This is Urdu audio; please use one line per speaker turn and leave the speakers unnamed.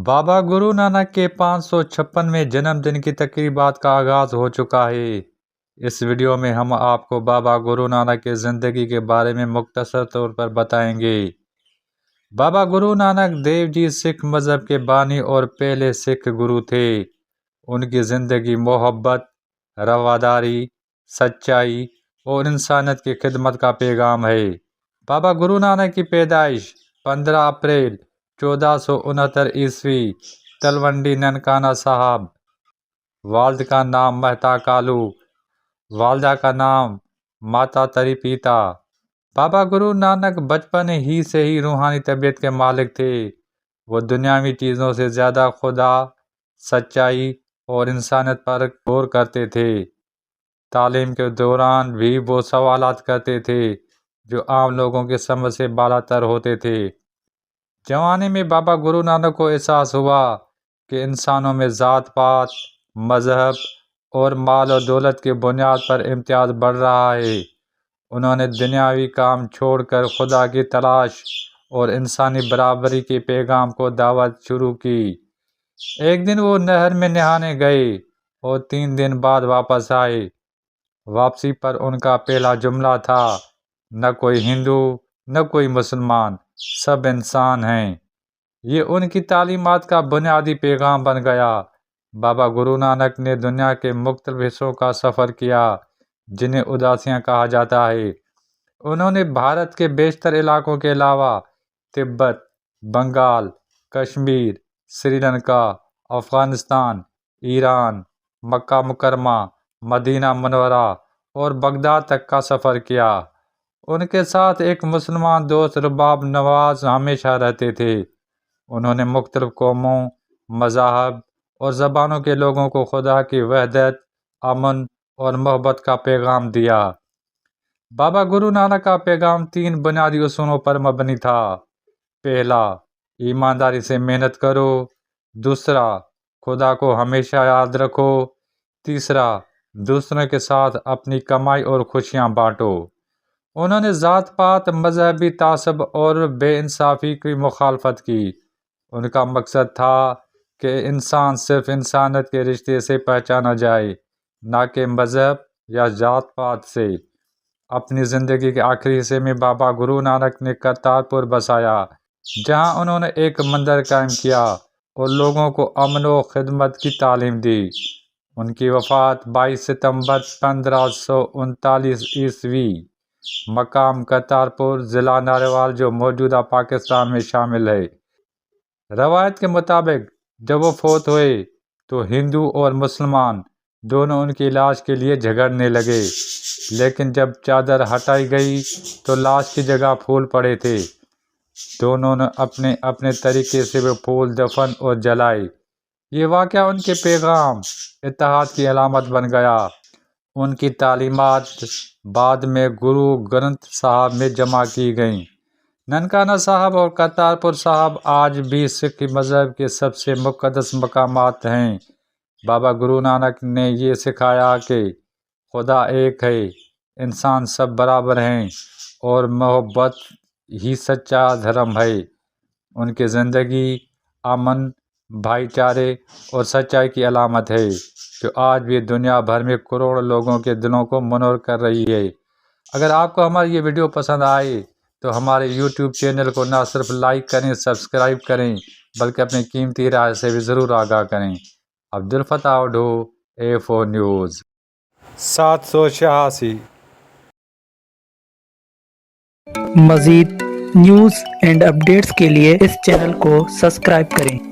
بابا گرو نانک کے 556ویں جنم دن کی تقریبات کا آغاز ہو چکا ہے۔ اس ویڈیو میں ہم آپ کو بابا گرو نانک کی زندگی کے بارے میں مختصر طور پر بتائیں گے۔ بابا گرو نانک دیو جی سکھ مذہب کے بانی اور پہلے سکھ گرو تھے۔ ان کی زندگی محبت، رواداری، سچائی اور انسانیت کی خدمت کا پیغام ہے۔ بابا گرو نانک کی پیدائش 15 اپریل 1469 تلونڈی ننکانہ صاحب۔ والد کا نام مہتا کالو، والدہ کا نام ماتا تری پیتا۔ بابا گرو نانک بچپن ہی سے ہی روحانی طبیعت کے مالک تھے۔ وہ دنیاوی چیزوں سے زیادہ خدا، سچائی اور انسانیت پر غور کرتے تھے۔ تعلیم کے دوران بھی وہ سوالات کرتے تھے جو عام لوگوں کی سمجھ سے بالاتر ہوتے تھے۔ جوانی میں بابا گرو نانک کو احساس ہوا کہ انسانوں میں ذات پات، مذہب اور مال و دولت کی بنیاد پر امتیاز بڑھ رہا ہے۔ انہوں نے دنیاوی کام چھوڑ کر خدا کی تلاش اور انسانی برابری کے پیغام کو دعوت شروع کی۔ ایک دن وہ نہر میں نہانے گئے اور 3 دن بعد واپس آئے۔ واپسی پر ان کا پہلا جملہ تھا، نہ کوئی ہندو، نہ کوئی مسلمان، سب انسان ہیں۔ یہ ان کی تعلیمات کا بنیادی پیغام بن گیا۔ بابا گرو نانک نے دنیا کے مختلف حصوں کا سفر کیا جنہیں اداسیاں کہا جاتا ہے۔ انہوں نے بھارت کے بیشتر علاقوں کے علاوہ تبت، بنگال، کشمیر، سری لنکا، افغانستان، ایران، مکہ مکرمہ، مدینہ منورہ اور بغداد تک کا سفر کیا۔ ان کے ساتھ ایک مسلمان دوست رباب نواز ہمیشہ رہتے تھے۔ انہوں نے مختلف قوموں، مذاہب اور زبانوں کے لوگوں کو خدا کی وحدت، امن اور محبت کا پیغام دیا۔ بابا گرو نانک کا پیغام 3 بنیادی اصولوں پر مبنی تھا۔ پہلا، ایمانداری سے محنت کرو۔ دوسرا، خدا کو ہمیشہ یاد رکھو۔ تیسرا، دوسروں کے ساتھ اپنی کمائی اور خوشیاں بانٹو۔ انہوں نے ذات پات، مذہبی تعصب اور بے انصافی کی مخالفت کی۔ ان کا مقصد تھا کہ انسان صرف انسانیت کے رشتے سے پہچانا جائے، نہ کہ مذہب یا ذات پات سے۔ اپنی زندگی کے آخری حصے میں بابا گرو نانک نے کرتارپور بسایا، جہاں انہوں نے ایک مندر قائم کیا اور لوگوں کو امن و خدمت کی تعلیم دی۔ ان کی وفات 22 ستمبر 1539 مقام کرتارپور، ضلع ناروال، جو موجودہ پاکستان میں شامل ہے۔ روایت کے مطابق جب وہ فوت ہوئے تو ہندو اور مسلمان دونوں ان کی لاش کے لیے جھگڑنے لگے، لیکن جب چادر ہٹائی گئی تو لاش کی جگہ پھول پڑے تھے۔ دونوں نے اپنے اپنے طریقے سے وہ پھول دفن اور جلائے۔ یہ واقعہ ان کے پیغام، اتحاد کی علامت بن گیا۔ ان کی تعلیمات بعد میں گرو گرنتھ صاحب میں جمع کی گئیں۔ ننکانہ صاحب اور کرتارپور صاحب آج بھی سکھ مذہب کے سب سے مقدس مقامات ہیں۔ بابا گرو نانک نے یہ سکھایا کہ خدا ایک ہے، انسان سب برابر ہیں اور محبت ہی سچا دھرم ہے۔ ان کی زندگی امن، بھائی چارے اور سچائی کی علامت ہے، جو آج بھی دنیا بھر میں کروڑوں لوگوں کے دلوں کو منور کر رہی ہے۔ اگر آپ کو ہماری یہ ویڈیو پسند آئے تو ہمارے یوٹیوب چینل کو نہ صرف لائک کریں، سبسکرائب کریں، بلکہ اپنی قیمتی رائے سے بھی ضرور آگاہ کریں۔ Abdulfattah Odho, A4 news. 786۔
مزید نیوز اینڈ اپڈیٹس کے لیے اس چینل کو سبسکرائب کریں۔